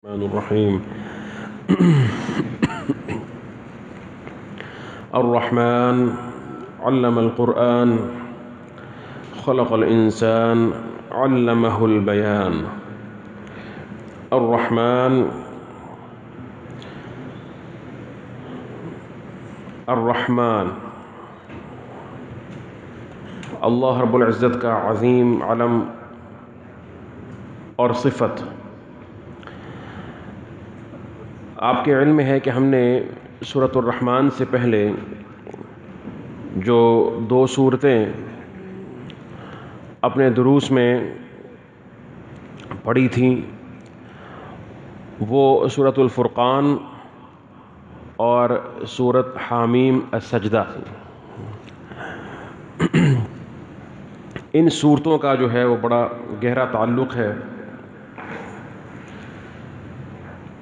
الرحمن الرحيم الرحمن علم القرآن خلق الإنسان علمه البيان الرحمن اللہ رب العزت کا عظیم علم اور صفت. آپ کے علم ہے کہ ہم نے سورۃ الرحمن سے پہلے جو دو صورتیں اپنے دروس میں پڑھی تھیں وہ سورۃ الفرقان اور سورۃ حامیم السجدہ. ان صورتوں کا جو ہے وہ بڑا گہرا تعلق ہے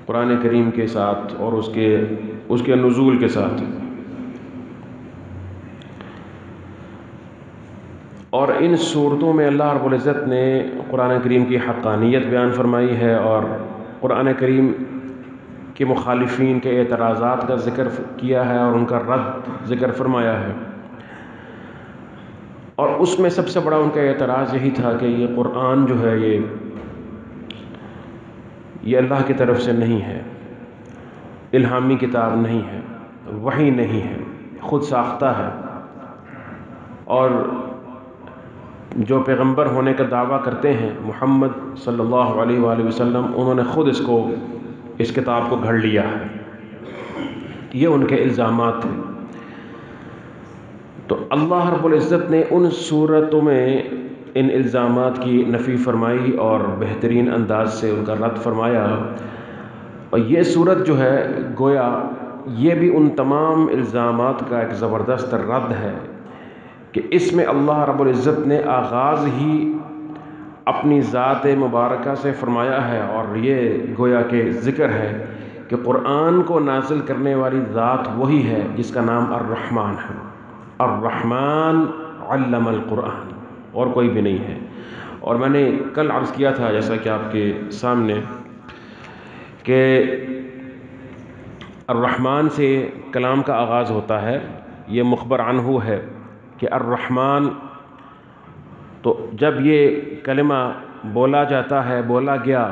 قرآن کریم کے ساتھ اور اس کے نزول کے ساتھ. اور ان صورتوں میں اللہ رب العزت نے قرآن کریم کی حقانیت بیان فرمائی ہے اور قرآن کریم کے مخالفین کے اعتراضات کا ذکر کیا ہے اور ان کا رد ذکر فرمایا ہے. اور اس میں سب سے بڑا ان کا اعتراض یہی تھا کہ یہ قرآن جو ہے یہ اللہ کی طرف سے نہیں ہے، الہامی کتاب نہیں ہے، وحی نہیں ہے، خود ساختہ ہے. اور جو پیغمبر ہونے کا دعویٰ کرتے ہیں محمد صلی اللہ علیہ وآلہ وسلم، انہوں نے خود اس کتاب کو گھڑ لیا ہے. یہ ان کے الزامات تھے. تو اللہ رب العزت نے ان صورتوں میں ان الزامات کی نفی فرمائی اور بہترین انداز سے ان کا رد فرمایا. اور یہ صورت جو ہے گویا یہ بھی ان تمام الزامات کا ایک زبردست رد ہے کہ اس میں اللہ رب العزت نے آغاز ہی اپنی ذات مبارکہ سے فرمایا ہے. اور یہ گویا کہ ذکر ہے کہ قرآن کو نازل کرنے والی ذات وہی ہے جس کا نام الرحمن ہے. الرحمن علم القرآن، اور کوئی بھی نہیں ہے. اور میں نے کل عرض کیا تھا جیسا کہ آپ کے سامنے کہ الرحمن سے کلام کا آغاز ہوتا ہے. یہ مخبر عنہ ہے کہ الرحمن، تو جب یہ کلمہ بولا جاتا ہے، بولا گیا،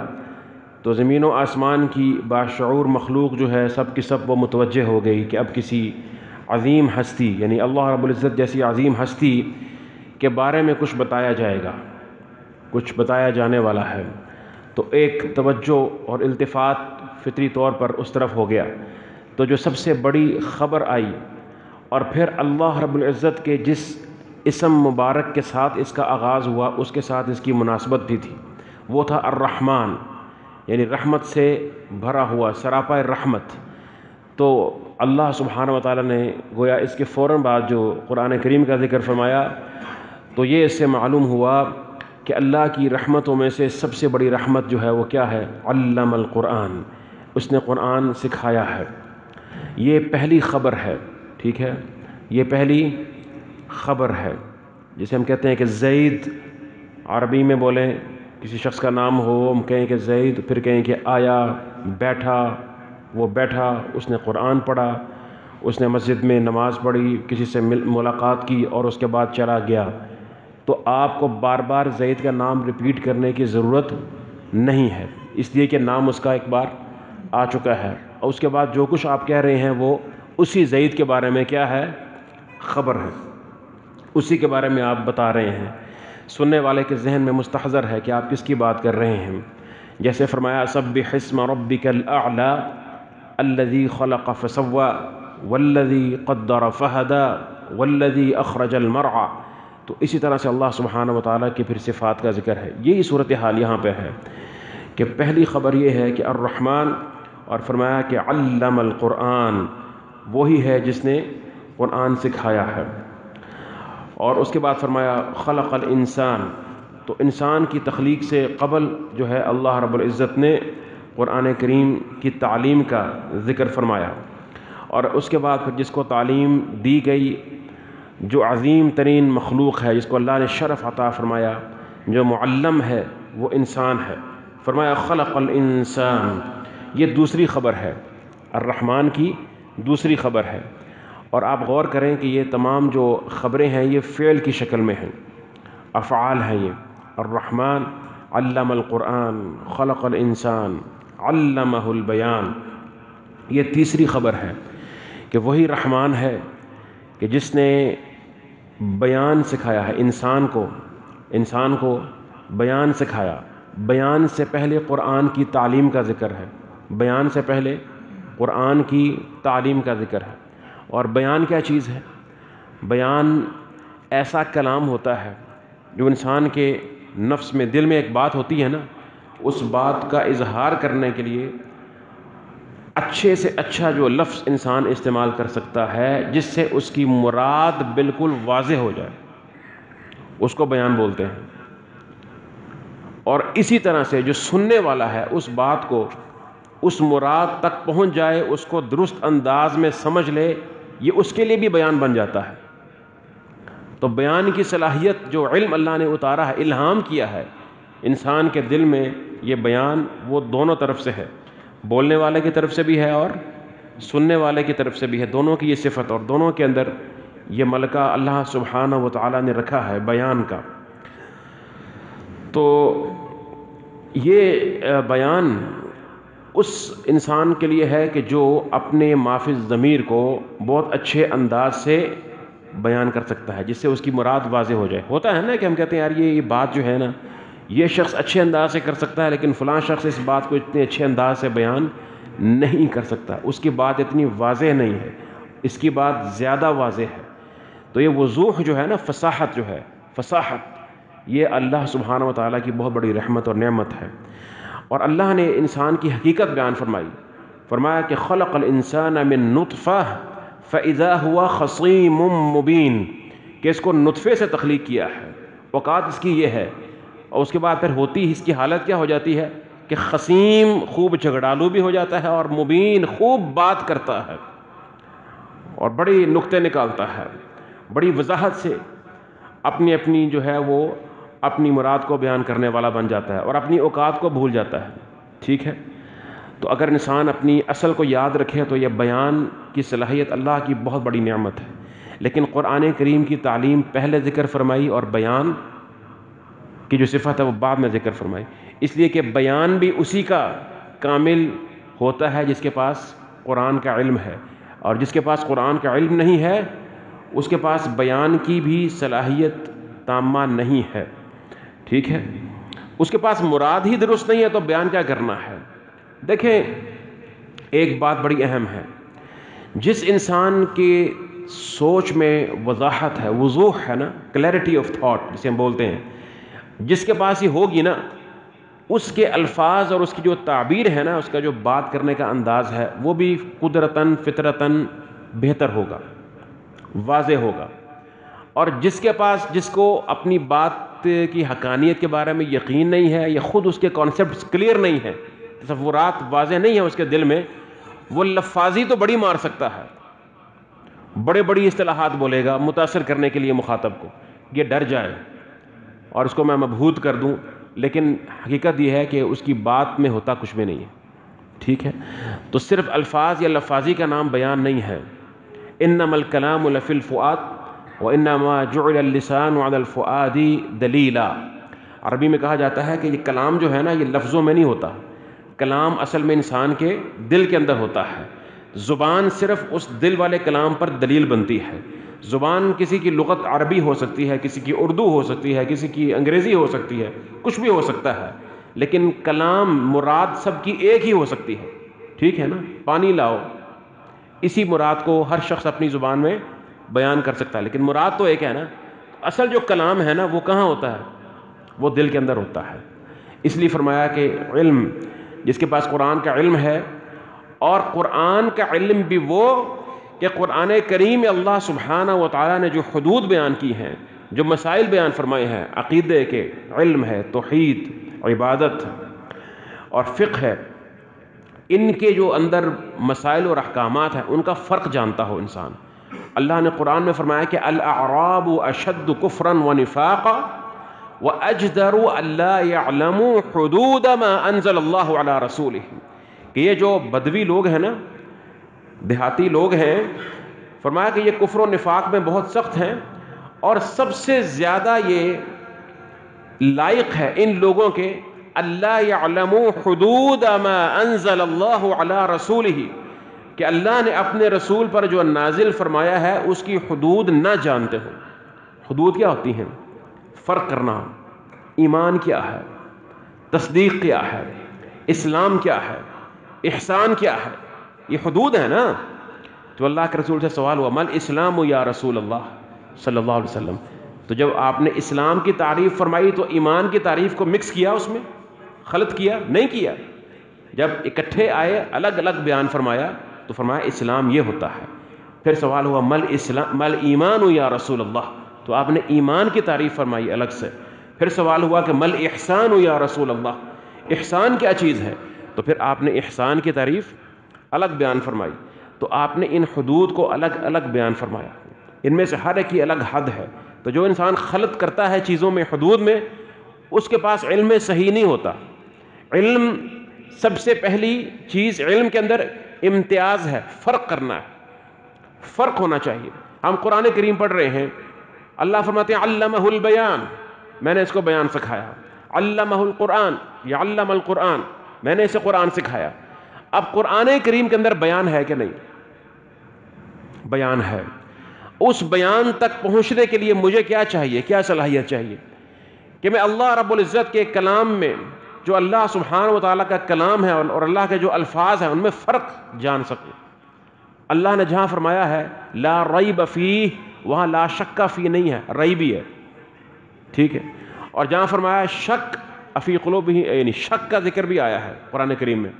تو زمین و آسمان کی باشعور مخلوق جو ہے سب کی سب وہ متوجہ ہو گئی کہ اب کسی عظیم ہستی یعنی اللہ رب العزت جیسی عظیم ہستی کے بارے میں کچھ بتایا جائے گا، کچھ بتایا جانے والا ہے. تو ایک توجہ اور التفات فطری طور پر اس طرف ہو گیا. تو جو سب سے بڑی خبر آئی اور پھر اللہ رب العزت کے جس اسم مبارک کے ساتھ اس کا آغاز ہوا اس کے ساتھ اس کی مناسبت بھی تھی، وہ تھا الرحمن، یعنی رحمت سے بھرا ہوا، سراپا رحمت. تو اللہ سبحانہ و تعالیٰ نے گویا اس کے فوراً بعد جو قرآن کریم کا ذکر فرمایا تو یہ اس سے معلوم ہوا کہ اللہ کی رحمتوں میں سے سب سے بڑی رحمت جو ہے وہ کیا ہے؟ علم القرآن، اس نے قرآن سکھایا ہے. یہ پہلی خبر ہے، ٹھیک ہے، یہ پہلی خبر ہے. جسے ہم کہتے ہیں کہ زید، عربی میں بولیں کسی شخص کا نام ہو، ہم کہیں کہ زید، پھر کہیں کہ آیا، بیٹھا، وہ بیٹھا، اس نے قرآن پڑھا، اس نے مسجد میں نماز پڑھی، کسی سے ملاقات کی اور اس کے بعد چلا گیا. تو آپ کو بار بار زید کا نام ریپیٹ کرنے کی ضرورت نہیں ہے، اس لیے کہ نام اس کا ایک بار آ چکا ہے. اور اس کے بعد جو کچھ آپ کہہ رہے ہیں وہ اسی زید کے بارے میں کیا ہے؟ خبر ہے، اسی کے بارے میں آپ بتا رہے ہیں. سننے والے کے ذہن میں مستحضر ہے کہ آپ کس کی بات کر رہے ہیں. جیسے فرمایا سبح اسم ربک الاعلی الذی خلق فسوی والذی قدر فہدی والذی اخرج المرعی. تو اسی طرح سے اللہ سبحانہ و تعالیٰ کی پھر صفات کا ذکر ہے. یہی صورتحال یہاں پہ ہے کہ پہلی خبر یہ ہے کہ الرحمن، اور فرمایا کہ علم القرآن، وہی ہے جس نے قرآن سکھایا ہے. اور اس کے بعد فرمایا خلق الانسان، تو انسان کی تخلیق سے قبل جو ہے اللہ رب العزت نے قرآن کریم کی تعلیم کا ذکر فرمایا. اور اس کے بعد پھر جس کو تعلیم دی گئی، جو عظیم ترین مخلوق ہے، جس کو اللہ نے شرف عطا فرمایا، جو معلم ہے وہ انسان ہے. فرمایا خلق الانسان، یہ دوسری خبر ہے، الرحمن کی دوسری خبر ہے۔ اور آپ غور کریں کہ یہ تمام جو خبریں ہیں یہ فعل کی شکل میں ہیں، افعال ہیں یہ۔ الرحمن علم القرآن، خلق الانسان، علمہ البیان، یہ تیسری خبر ہے کہ وہی رحمان ہے کہ جس نے بیان سکھایا ہے انسان کو بیان سکھایا۔ بیان سے پہلے قرآن کی تعلیم کا ذکر ہے، بیان سے پہلے قرآن کی تعلیم کا ذکر ہے۔ اور بیان کیا چیز ہے؟ بیان ایسا کلام ہوتا ہے جو انسان کے نفس میں، دل میں ایک بات ہوتی ہے نا، اس بات کا اظہار کرنے کے لیے اچھے سے اچھا جو لفظ انسان استعمال کر سکتا ہے جس سے اس کی مراد بالکل واضح ہو جائے، اس کو بیان بولتے ہیں۔ اور اسی طرح سے جو سننے والا ہے اس بات کو، اس مراد تک پہنچ جائے، اس کو درست انداز میں سمجھ لے، یہ اس کے لیے بھی بیان بن جاتا ہے۔ تو بیان کی صلاحیت جو علم اللہ نے اتارا ہے، الہام کیا ہے انسان کے دل میں، یہ بیان وہ دونوں طرف سے ہے، بولنے والے کی طرف سے بھی ہے اور سننے والے کی طرف سے بھی ہے، دونوں کی یہ صفت، اور دونوں کے اندر یہ ملکہ اللہ سبحانہ و تعالیٰ نے رکھا ہے بیان کا۔ تو یہ بیان اس انسان کے لیے ہے کہ جو اپنے مافی الضمیر کو بہت اچھے انداز سے بیان کر سکتا ہے، جس سے اس کی مراد واضح ہو جائے۔ ہوتا ہے نا کہ ہم کہتے ہیں یار یہ بات جو ہے نا، یہ شخص اچھے انداز سے کر سکتا ہے لیکن فلاں شخص اس بات کو اتنے اچھے انداز سے بیان نہیں کر سکتا، اس کی بات اتنی واضح نہیں ہے، اس کی بات زیادہ واضح ہے۔ تو یہ وضوح جو ہے نا، فصاحت جو ہے، فصاحت، یہ اللہ سبحانہ و تعالیٰ کی بہت بڑی رحمت اور نعمت ہے۔ اور اللہ نے انسان کی حقیقت بیان فرمایا کہ خلق الانسان من نطفہ فاذا هو خصیم مبین، کہ اس کو نطفے سے تخلیق کیا ہے، اوقات اس کی یہ ہے، اور اس کے بعد پھر ہوتی اس کی حالت کیا ہو جاتی ہے کہ خصیم، خوب جھگڑالو بھی ہو جاتا ہے، اور مبین، خوب بات کرتا ہے اور بڑی نکتے نکالتا ہے، بڑی وضاحت سے اپنی جو ہے وہ اپنی مراد کو بیان کرنے والا بن جاتا ہے اور اپنی اوقات کو بھول جاتا ہے۔ ٹھیک ہے، تو اگر انسان اپنی اصل کو یاد رکھے تو یہ بیان کی صلاحیت اللہ کی بہت بڑی نعمت ہے۔ لیکن قرآن کریم کی تعلیم پہلے ذکر فرمائی اور بیان کی جو صفت ہے وہ بعد میں ذکر فرمائی، اس لیے کہ بیان بھی اسی کا کامل ہوتا ہے جس کے پاس قرآن کا علم ہے، اور جس کے پاس قرآن کا علم نہیں ہے اس کے پاس بیان کی بھی صلاحیت تامہ نہیں ہے۔ ٹھیک ہے، اس کے پاس مراد ہی درست نہیں ہے تو بیان کیا کرنا ہے؟ دیکھیں، ایک بات بڑی اہم ہے، جس انسان کی سوچ میں وضاحت ہے، وضوح ہے نا، کلیئرٹی آف تھاٹ جسے ہم بولتے ہیں، جس کے پاس یہ ہوگی نا، اس کے الفاظ اور اس کی جو تعبیر ہے نا، اس کا جو بات کرنے کا انداز ہے وہ بھی قدرتاً فطرتاً بہتر ہوگا، واضح ہوگا۔ اور جس کو اپنی بات کی حقانیت کے بارے میں یقین نہیں ہے، یا خود اس کے کانسیپٹس کلیئر نہیں ہے، تصورات واضح نہیں ہیں اس کے دل میں، وہ لفاظی تو بڑی مار سکتا ہے، بڑی اصطلاحات بولے گا متاثر کرنے کے لیے مخاطب کو، یہ ڈر جائے اور اس کو میں مبہوت کر دوں، لیکن حقیقت یہ ہے کہ اس کی بات میں ہوتا کچھ بھی نہیں ہے۔ ٹھیک ہے، تو صرف الفاظ یا لفاظی کا نام بیان نہیں ہے۔ انما الکلام لفی الفؤاد وانما جعل اللسان علی الفؤاد دلیلا، عربی میں کہا جاتا ہے کہ یہ کلام جو ہے نا یہ لفظوں میں نہیں ہوتا، کلام اصل میں انسان کے دل کے اندر ہوتا ہے، زبان صرف اس دل والے کلام پر دلیل بنتی ہے۔ زبان کسی کی لغت عربی ہو سکتی ہے، کسی کی اردو ہو سکتی ہے، کسی کی انگریزی ہو سکتی ہے، کچھ بھی ہو سکتا ہے، لیکن کلام مراد سب کی ایک ہی ہو سکتی ہے۔ ٹھیک ہے نا، پانی لاؤ، اسی مراد کو ہر شخص اپنی زبان میں بیان کر سکتا ہے، لیکن مراد تو ایک ہے نا۔ اصل جو کلام ہے نا وہ کہاں ہوتا ہے؟ وہ دل کے اندر ہوتا ہے۔ اس لیے فرمایا کہ علم، جس کے پاس قرآن کا علم ہے، اور قرآن کا علم بھی وہ کہ قرآن کریم میں اللہ سبحانہ و تعالیٰ نے جو حدود بیان کی ہیں، جو مسائل بیان فرمائے ہیں، عقیدے کے علم ہے، توحید، عبادت اور فقہ ہے، ان کے جو اندر مسائل اور احکامات ہیں ان کا فرق جانتا ہو انسان۔ اللہ نے قرآن میں فرمایا کہ الاعراب اشد کفرا ونفاقا واجدر الا يعلموا حدود ما انزل اللہ علی رسولہ، کہ یہ جو بدوی لوگ ہیں نا، دیہاتی لوگ ہیں، فرمایا کہ یہ کفر و نفاق میں بہت سخت ہیں، اور سب سے زیادہ یہ لائق ہے ان لوگوں کے اللہ یعلموا حدود ما انزل اللہ علی رسولہ، کہ اللہ نے اپنے رسول پر جو نازل فرمایا ہے اس کی حدود نہ جانتے ہو۔ حدود کیا ہوتی ہیں؟ فرق کرنا، ایمان کیا ہے، تصدیق کیا ہے، اسلام کیا ہے، احسان کیا ہے، یہ حدود ہے نا۔ تو اللہ کے رسول سے سوال ہوا مل اسلام یا رسول اللہ صلی اللہ علیہ وسلم، تو جب آپ نے اسلام کی تعریف فرمائی تو ایمان کی تعریف کو مکس کیا، اس میں خلط کیا؟ نہیں کیا۔ جب اکٹھے آئے الگ الگ بیان فرمایا تو فرمایا اسلام یہ ہوتا ہے۔ پھر سوال ہوا مل ایمان یا رسول اللہ، تو آپ نے ایمان کی تعریف فرمائی الگ سے۔ پھر سوال ہوا کہ مل احسان یا رسول اللہ، احسان کیا چیز ہے؟ تو پھر آپ نے احسان کی تعریف الگ بیان فرمائی۔ تو آپ نے ان حدود کو الگ الگ بیان فرمایا، ان میں سے ہر ایک کی الگ حد ہے۔ تو جو انسان خلط کرتا ہے چیزوں میں، حدود میں، اس کے پاس علم صحیح نہیں ہوتا۔ علم سب سے پہلی چیز، علم کے اندر امتیاز ہے، فرق کرنا ہے، فرق ہونا چاہیے۔ ہم قرآن کریم پڑھ رہے ہیں، اللہ فرماتے ہیں علمہ البیان، میں نے اس کو بیان سکھایا۔ علمہ القرآن، یا علم القرآن، میں نے اسے قرآن سکھایا۔ اب قرآن کریم کے اندر بیان ہے کہ نہیں؟ بیان ہے۔ اس بیان تک پہنچنے کے لیے مجھے کیا چاہیے، کیا صلاحیت چاہیے؟ کہ میں اللہ رب العزت کے کلام میں، جو اللہ سبحانہ و تعالیٰ کا کلام ہے اور اللہ کے جو الفاظ ہیں ان میں فرق جان سکوں۔ اللہ نے جہاں فرمایا ہے لا ریب فیہ، وہاں لا شک فی نہیں ہے، ریبی ہے، ٹھیک ہے۔ اور جہاں فرمایا شک فی قلوبہ، یعنی شک کا ذکر بھی آیا ہے قرآن کریم میں،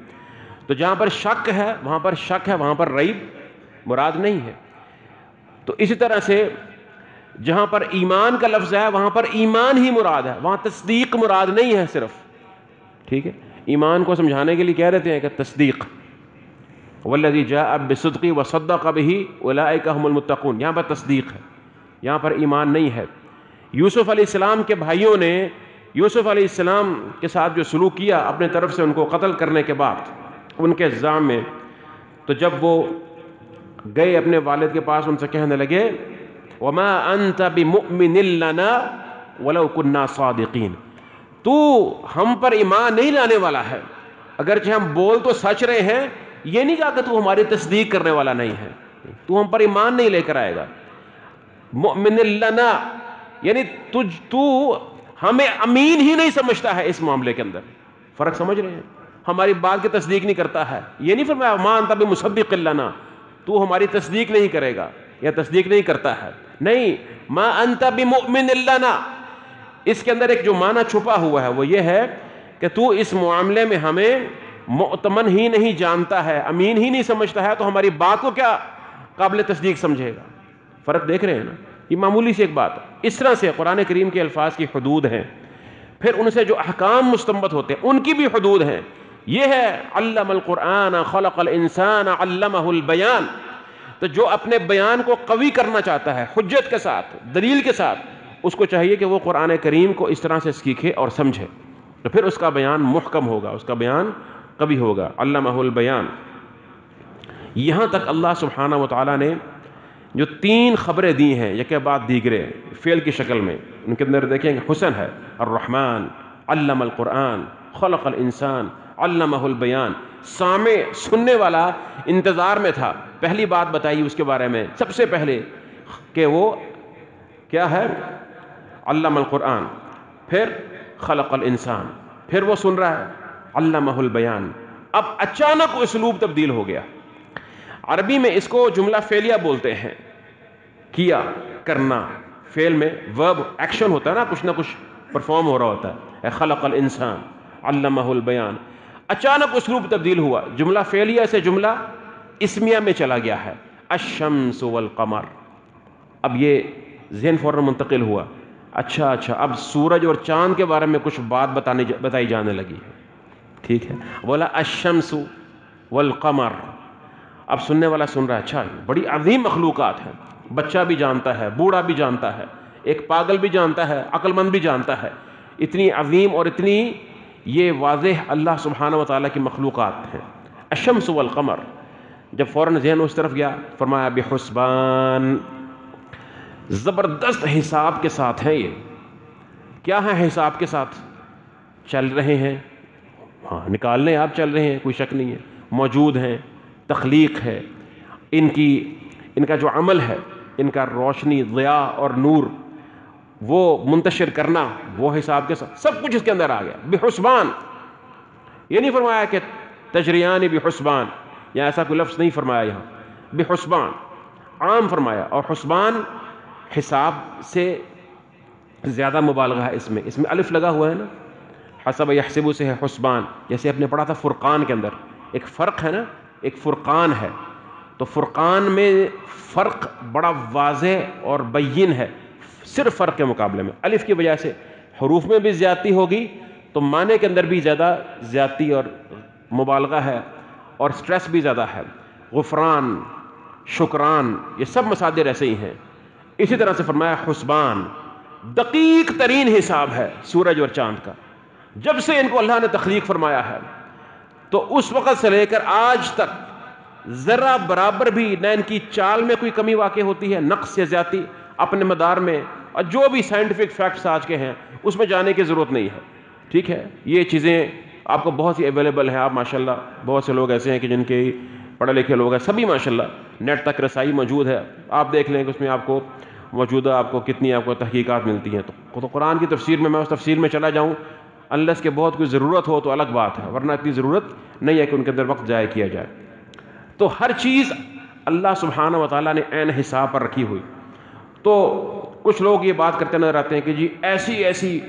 تو جہاں پر شک ہے وہاں پر شک ہے، وہاں پر ریب مراد نہیں ہے۔ تو اسی طرح سے جہاں پر ایمان کا لفظ ہے وہاں پر ایمان ہی مراد ہے، وہاں تصدیق مراد نہیں ہے صرف، ٹھیک ہے۔ ایمان کو سمجھانے کے لیے کہہ دیتے ہیں کہ تصدیق، والذی جاء بالصدق وصدق به اولئک هم المتقون، یہاں پر تصدیق ہے، یہاں پر ایمان نہیں ہے۔ یوسف علیہ السلام کے بھائیوں نے یوسف علیہ السلام کے ساتھ جو سلوک کیا اپنے طرف سے ان کو قتل کرنے کے بعد ان کے الزام میں، تو جب وہ گئے اپنے والد کے پاس، ان سے کہنے لگے وما انت بمؤمن لنا ولو كنا صادقین، تو ہم پر ایمان نہیں لانے والا ہے، اگرچہ ہم بول تو سچ رہے ہیں، یہ نہیں کہا کہ تو ہماری تصدیق کرنے والا نہیں ہے، تو ہم پر ایمان نہیں لے کر آئے گا۔ مؤمن لنا یعنی تو ہمیں امین ہی نہیں سمجھتا ہے اس معاملے کے اندر، فرق سمجھ رہے ہیں؟ ہماری بات کی تصدیق نہیں کرتا ہے، یہ نہیں فرمایا ما انت بمصدق لنا، تو ہماری تصدیق نہیں کرے گا یا تصدیق نہیں کرتا ہے، نہیں، ما انت بمؤمن لنا، اس کے اندر ایک جو معنی چھپا ہوا ہے وہ یہ ہے کہ تو اس معاملے میں ہمیں مؤتمن ہی نہیں جانتا ہے، امین ہی نہیں سمجھتا ہے، تو ہماری بات کو کیا قابل تصدیق سمجھے گا؟ فرق دیکھ رہے ہیں نا؟ یہ معمولی سی ایک بات ہے۔ اس طرح سے قرآن کریم کے الفاظ کی حدود ہیں، پھر ان سے جو احکام مستنبط ہوتے ہیں ان کی بھی حدود ہیں۔ یہ ہے علم القرآن خلق الانسان علمہ البیان، تو جو اپنے بیان کو قوی کرنا چاہتا ہے حجت کے ساتھ، دلیل کے ساتھ، اس کو چاہیے کہ وہ قرآن کریم کو اس طرح سے سیکھے اور سمجھے، تو پھر اس کا بیان محکم ہوگا، اس کا بیان قوی ہوگا۔ علمہ البیان، یہاں تک اللہ سبحانہ و تعالیٰ نے جو 3 خبریں دی ہیں یک بعد دیگرے فعل کی شکل میں، ان کے اندر دیکھیں کہ حسن ہے، الرحمن علم القرآن خلق الانسان علمہ البیان، سامع سننے والا انتظار میں تھا، پہلی بات بتائی اس کے بارے میں سب سے پہلے کہ وہ کیا ہے، علم القرآن، پھر خلق الانسان، پھر وہ سن رہا ہے علمہ البیان۔ اب اچانک اسلوب تبدیل ہو گیا، عربی میں اس کو جملہ فعلیہ بولتے ہیں، کیا، کرنا، فعل میں ورب ایکشن ہوتا ہے نا، کچھ نہ کچھ پرفارم ہو رہا ہوتا ہے، خلق الانسان علمہ البیان۔ اچانک اسلوب تبدیل ہوا، جملہ فعلیہ سے جملہ اسمیہ میں چلا گیا ہے، الشمس والقمر۔ اب یہ ذہن فوراً منتقل ہوا، اچھا اب سورج اور چاند کے بارے میں کچھ بات بتائی جانے لگی ہے، ٹھیک ہے، بولا الشمس والقمر۔ اب سننے والا سن رہا ہے، اچھا بڑی عظیم مخلوقات ہیں، بچہ بھی جانتا ہے، بوڑھا بھی جانتا ہے، ایک پاگل بھی جانتا ہے، عقل مند بھی جانتا ہے، اتنی عظیم اور اتنی یہ واضح اللہ سبحانہ و تعالیٰ کی مخلوقات ہیں۔ الشمس والقمر، جب فوراً ذہن اس طرف گیا فرمایا بحسبان، زبردست حساب کے ساتھ ہیں یہ. کیا ہے حساب کے ساتھ؟ چل رہے ہیں، ہاں نکالنے آپ چل رہے ہیں، کوئی شک نہیں ہے، موجود ہیں، تخلیق ہے، ان کا جو عمل ہے، ان کا روشنی، ضیاء اور نور وہ منتشر کرنا، وہ حساب کے ساتھ سب کچھ اس کے اندر آ گیا. بحسبان، یہ نہیں فرمایا کہ تجریان بحسبان، یا ایسا کوئی لفظ نہیں فرمایا یہاں، بحسبان عام فرمایا. اور حسبان حساب سے زیادہ مبالغہ ہے اس میں الف لگا ہوا ہے نا، حسب یحسب سے ہے حسبان، جیسے آپ نے پڑھا تھا فرقان کے اندر ایک فرق ہے نا، ایک فرقان ہے، تو فرقان میں فرق بڑا واضح اور بین ہے صرف فرق کے مقابلے میں. الف کی وجہ سے حروف میں بھی زیادتی ہوگی تو معنی کے اندر بھی زیادہ زیادتی اور مبالغہ ہے اور سٹریس بھی زیادہ ہے. غفران، شکران، یہ سب مصادر ایسے ہی ہیں. اسی طرح سے فرمایا حسبان، دقیق ترین حساب ہے سورج اور چاند کا. جب سے ان کو اللہ نے تخلیق فرمایا ہے تو اس وقت سے لے کر آج تک ذرا برابر بھی نہ ان کی چال میں کوئی کمی واقع ہوتی ہے، نقص یا زیادتی اپنے مدار میں، اور جو بھی سائنٹیفک فیکٹس آج کے ہیں اس میں جانے کی ضرورت نہیں ہے. ٹھیک ہے، یہ چیزیں آپ کو بہت سی اویلیبل ہیں. آپ ماشاءاللہ بہت سے لوگ ایسے ہیں کہ جن کے پڑھے لکھے لوگ ہیں، سبھی ماشاءاللہ نیٹ تک رسائی موجود ہے. آپ دیکھ لیں کہ اس میں آپ کو موجودہ آپ کو کتنی آپ کو تحقیقات ملتی ہیں. تو قرآن کی تفسیر میں اس تفسیر میں چلا جاؤں انلیس کہ بہت کوئی ضرورت ہو تو الگ بات ہے، ورنہ اتنی ضرورت نہیں ہے کہ ان کے اندر وقت ضائع کیا جائے. تو ہر چیز اللہ سبحانہ و تعالیٰ نے عین حساب پر رکھی ہوئی. تو کچھ لوگ یہ بات کرتے نظر آتے ہیں کہ جی ایسی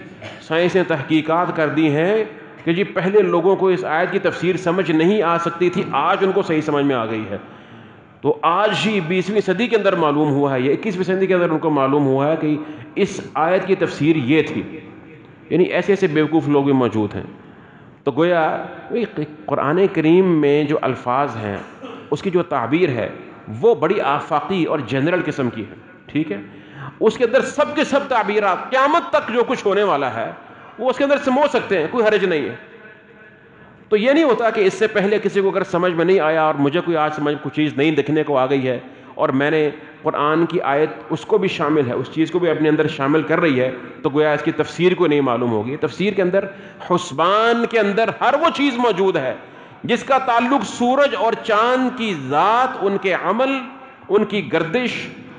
سائنس نے تحقیقات کر دی ہیں کہ جی پہلے لوگوں کو اس آیت کی تفسیر سمجھ نہیں آ سکتی تھی، آج ان کو صحیح سمجھ میں آ گئی ہے. تو آج ہی 20ویں صدی کے اندر معلوم ہوا ہے، یہ 21ویں صدی کے اندر ان کو معلوم ہوا ہے کہ اس آیت کی تفسیر یہ تھی. یعنی ایسے بیوقوف لوگ بھی موجود ہیں. تو گویا قرآن کریم میں جو الفاظ ہیں اس کی جو تعبیر ہے وہ بڑی آفاقی اور جنرل قسم کی ہے. ٹھیک ہے، اس کے اندر سب کے سب تعبیرات قیامت تک جو کچھ ہونے والا ہے وہ اس کے اندر سمو سکتے ہیں، کوئی حرج نہیں ہے. تو یہ نہیں ہوتا کہ اس سے پہلے کسی کو اگر سمجھ میں نہیں آیا اور مجھے کوئی آج سمجھ کوئی چیز نہیں دکھنے کو آ گئی ہے اور میں نے قرآن کی آیت اس کو بھی شامل ہے، اس چیز کو بھی اپنے اندر شامل کر رہی ہے، تو گویا اس کی تفسیر کو نہیں معلوم ہوگی. تفسیر کے اندر حسبان کے اندر ہر وہ چیز موجود ہے جس کا تعلق سورج اور چاند کی ذات، ان کے عمل، ان کی گردش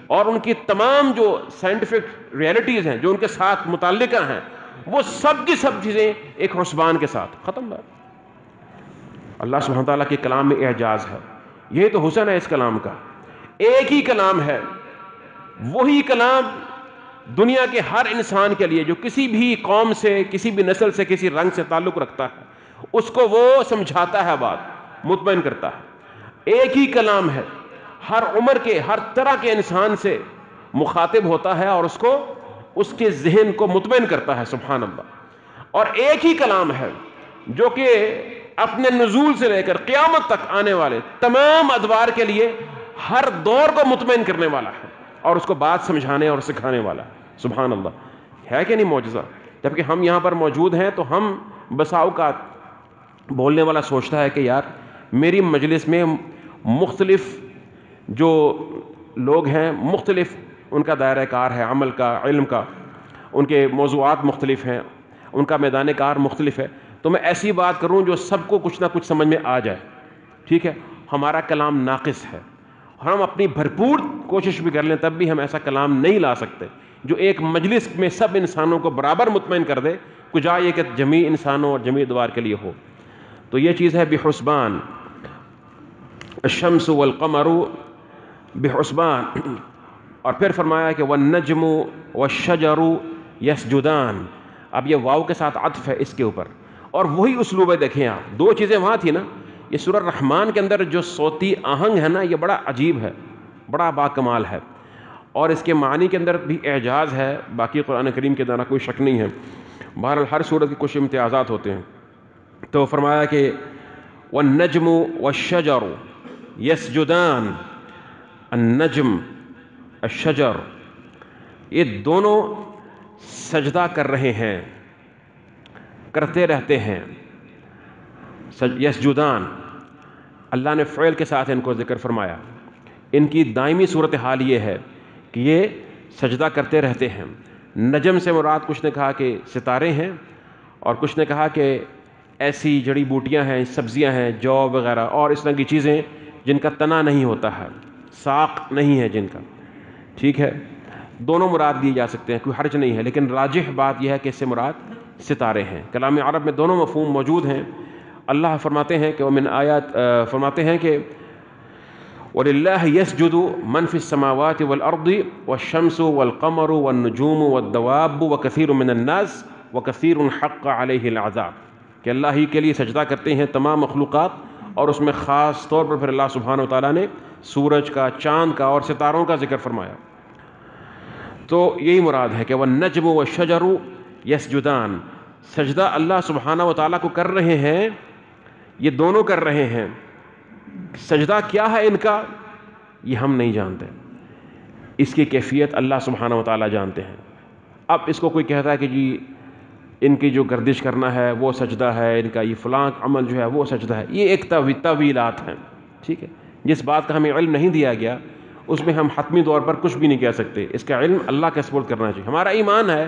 اور ان کی تمام جو سائنٹیفک ریئلٹیز ہیں جو ان کے ساتھ متعلقہ ہیں، وہ سب کی سب چیزیں ایک حسبان کے ساتھ ختم بات. اللہ سبحانہ تعالیٰ کے کلام میں اعجاز ہے، یہ تو حسن ہے اس کلام کا. ایک ہی کلام ہے، وہی کلام دنیا کے ہر انسان کے لیے جو کسی بھی قوم سے، کسی بھی نسل سے، کسی رنگ سے تعلق رکھتا ہے، اس کو وہ سمجھاتا ہے، بات مطمئن کرتا ہے. ایک ہی کلام ہے، ہر عمر کے، ہر طرح کے انسان سے مخاطب ہوتا ہے اور اس کو، اس کے ذہن کو مطمئن کرتا ہے. سبحان اللہ. اور ایک ہی کلام ہے جو کہ اپنے نزول سے لے کر قیامت تک آنے والے تمام ادوار کے لیے ہر دور کو مطمئن کرنے والا ہے اور اس کو بات سمجھانے اور سکھانے والا ہے. سبحان اللہ. ہے کہ نہیں معجزہ؟ جبکہ ہم یہاں پر موجود ہیں تو ہم بسا اوقات بولنے والا سوچتا ہے کہ یار میری مجلس میں مختلف جو لوگ ہیں، مختلف ان کا دائرہ کار ہے، عمل کا، علم کا، ان کے موضوعات مختلف ہیں، ان کا میدان کار مختلف ہے، تو میں ایسی بات کروں جو سب کو کچھ نہ کچھ سمجھ میں آ جائے. ٹھیک ہے، ہمارا کلام ناقص ہے. ہم اپنی بھرپور کوشش بھی کر لیں تب بھی ہم ایسا کلام نہیں لا سکتے جو ایک مجلس میں سب انسانوں کو برابر مطمئن کر دے، کجا یہ کہ جمیع انسانوں اور جمیع ادوار کے لیے ہو. تو یہ چیز ہے بحسبان. الشمس والقمر بحسبان. اور پھر فرمایا کہ والنجم والشجر یسجدان. اب یہ واو کے ساتھ عطف ہے اس کے اوپر، اور وہی اسلوب ہے. دیکھیں آپ، دو چیزیں وہاں تھی نا. یہ سورہ الرحمن کے اندر جو صوتی آہنگ ہے نا، یہ بڑا عجیب ہے، بڑا باکمال ہے، اور اس کے معنی کے اندر بھی اعجاز ہے. باقی قرآن کریم کے اندر کوئی شک نہیں ہے. بہرحال ہر سورت کے کچھ امتیازات ہوتے ہیں. تو فرمایا کہ والنجم والشجر یسجدان. النجم، الشجر، یہ دونوں سجدہ کر رہے ہیں، کرتے رہتے ہیں. یسجدان، اللہ نے فعل کے ساتھ ان کو ذکر فرمایا. ان کی دائمی صورتحال یہ ہے کہ یہ سجدہ کرتے رہتے ہیں. نجم سے مراد کچھ نے کہا کہ ستارے ہیں، اور کچھ نے کہا کہ ایسی جڑی بوٹیاں ہیں، سبزیاں ہیں، جو وغیرہ اور اس طرح کی چیزیں جن کا تنا نہیں ہوتا ہے، ساق نہیں ہے جن کا. ٹھیک ہے، دونوں مراد دیے جا سکتے ہیں، کوئی حرج نہیں ہے، لیکن راجح بات یہ ہے کہ اس سے مراد ستارے ہیں. کلام عرب میں دونوں مفہوم موجود ہیں. اللہ فرماتے ہیں کہ ومن آیات فرماتے ہیں کہ وَلِلَّهِ يَسْجُدُ مَنْ فِي السَّمَاوَاتِ وَالْأَرْضِ وَالشَّمْسُ وَالْقَمَرُ وَالنُّجُومُ وَالدَّوَابُ وَكَثِيرٌ مِّنَ النَّاسِ وَكَثِيرٌ حَقَّ عَلَيْهِ الْعَذَابُ، کہ اللہ ہی کے لیے سجدہ کرتے ہیں تمام مخلوقات، اور اس میں خاص طور پر پھر اللہ سبحانہ وتعالیٰ نے سورج کا، چاند کا اور ستاروں کا ذکر فرمایا. تو یہی مراد ہے کہ وَالنَّجْمُ وَالشَّجَرُ يَسْجُدَانِ، سجدہ اللہ سبحانہ وتعالیٰ کو کر رہے ہیں، یہ دونوں کر رہے ہیں. سجدہ کیا ہے ان کا یہ ہم نہیں جانتے، اس کی کیفیت اللہ سبحانہ وتعالیٰ جانتے ہیں. اب اس کو کوئی کہتا ہے کہ جی ان کی جو گردش کرنا ہے وہ سجدہ ہے، ان کا یہ فلاں عمل جو ہے وہ سجدہ ہے، یہ ایک تعویلات ہیں. ٹھیک ہے، جس بات کا ہمیں علم نہیں دیا گیا اس میں ہم حتمی طور پر کچھ بھی نہیں کہہ سکتے. اس کا علم اللہ کے سپرد کرنا چاہیے. ہمارا ایمان ہے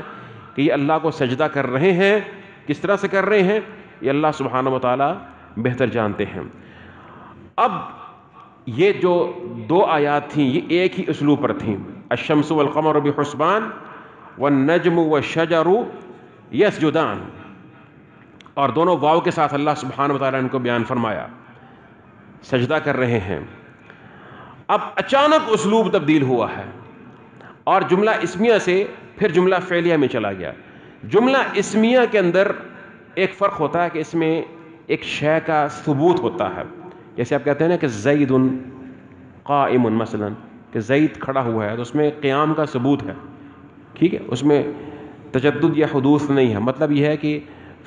کہ یہ اللہ کو سجدہ کر رہے ہیں. کس طرح سے کر رہے ہیں یہ اللہ سبحانہ وتعالیٰ بہتر جانتے ہیں. اب یہ جو دو آیات تھیں یہ ایک ہی اسلوب پر تھیں، الشمس والقمر بحسبان والنجم والشجر یسجدان، اور دونوں واو کے ساتھ اللہ سبحانہ وتعالیٰ نے ان کو بیان فرمایا، سجدہ کر رہے ہیں. اب اچانک اسلوب تبدیل ہوا ہے اور جملہ اسمیہ سے پھر جملہ فعلیہ میں چلا گیا. جملہ اسمیہ کے اندر ایک فرق ہوتا ہے کہ اس میں ایک شے کا ثبوت ہوتا ہے. جیسے آپ کہتے ہیں نا کہ زید قائم مثلا، کہ زید کھڑا ہوا ہے تو اس میں قیام کا ثبوت ہے. ٹھیک ہے، اس میں تجدد یا حدوث نہیں ہے. مطلب یہ ہے کہ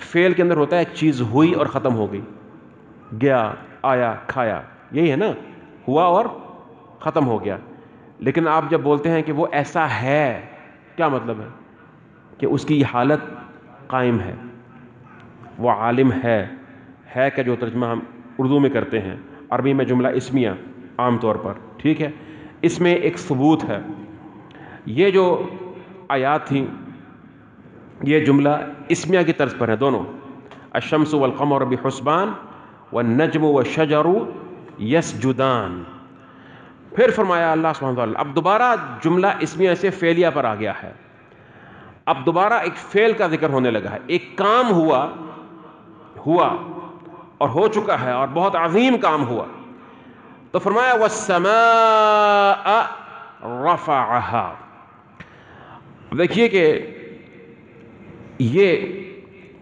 فعل کے اندر ہوتا ہے ایک چیز ہوئی اور ختم ہو گئی، گیا، آیا، کھایا، یہی ہے نا، ہوا اور ختم ہو گیا. لیکن آپ جب بولتے ہیں کہ وہ ایسا ہے، کیا مطلب ہے؟ کہ اس کی حالت قائم ہے، وہ عالم ہے کا جو ترجمہ ہم اردو میں کرتے ہیں، عربی میں جملہ اسمیہ عام طور پر. ٹھیک ہے، اس میں ایک ثبوت ہے. یہ جو آیات تھیں یہ جملہ اسمیہ کی طرز پر ہیں دونوں، الشمس والقمر بحسبان والنجم والشجر یسجدان. پھر فرمایا اللہ سبحانہ وتعالی، اب دوبارہ جملہ اسمیہ سے فعلیہ پر آ گیا ہے. اب دوبارہ ایک فعل کا ذکر ہونے لگا ہے، ایک کام ہوا اور ہو چکا ہے اور بہت عظیم کام ہوا. تو فرمایا والسماء رفعها. دیکھیے کہ یہ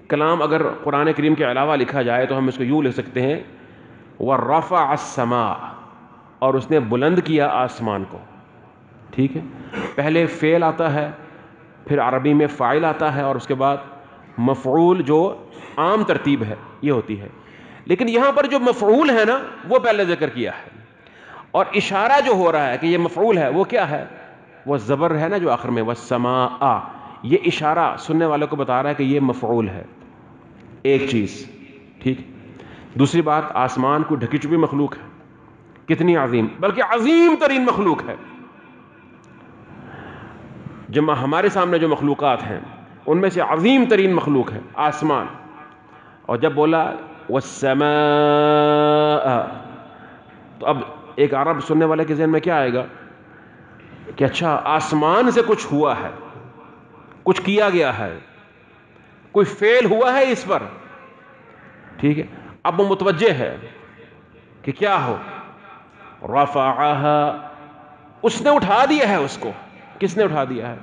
کلام اگر قرآن کریم کے علاوہ لکھا جائے تو ہم اس کو یوں لکھ سکتے ہیں ورفع السماء، اور اس نے بلند کیا آسمان کو. ٹھیک ہے، پہلے فعل آتا ہے، پھر عربی میں فاعل آتا ہے، اور اس کے بعد مفعول جو عام ترتیب ہے یہ ہوتی ہے. لیکن یہاں پر جو مفعول ہے نا وہ پہلے ذکر کیا ہے، اور اشارہ جو ہو رہا ہے کہ یہ مفعول ہے وہ کیا ہے؟ وہ زبر ہے نا جو آخر میں، والسماء، یہ اشارہ سننے والوں کو بتا رہا ہے کہ یہ مفعول ہے ایک چیز. ٹھیک، دوسری بات آسمان کو ڈھکی چپی مخلوق ہے، کتنی عظیم، بلکہ عظیم ترین مخلوق ہے. جب ہمارے سامنے جو مخلوقات ہیں ان میں سے عظیم ترین مخلوق ہے آسمان. اور جب بولا والسماء، تو اب ایک عرب سننے والے کے ذہن میں کیا آئے گا کہ اچھا آسمان سے کچھ ہوا ہے، کچھ کیا گیا ہے، کوئی فعل ہوا ہے اس پر. ٹھیک ہے، اب وہ متوجہ ہے کہ کیا ہو، رفعها، اس نے اٹھا دیا ہے اس کو. کس نے اٹھا دیا ہے؟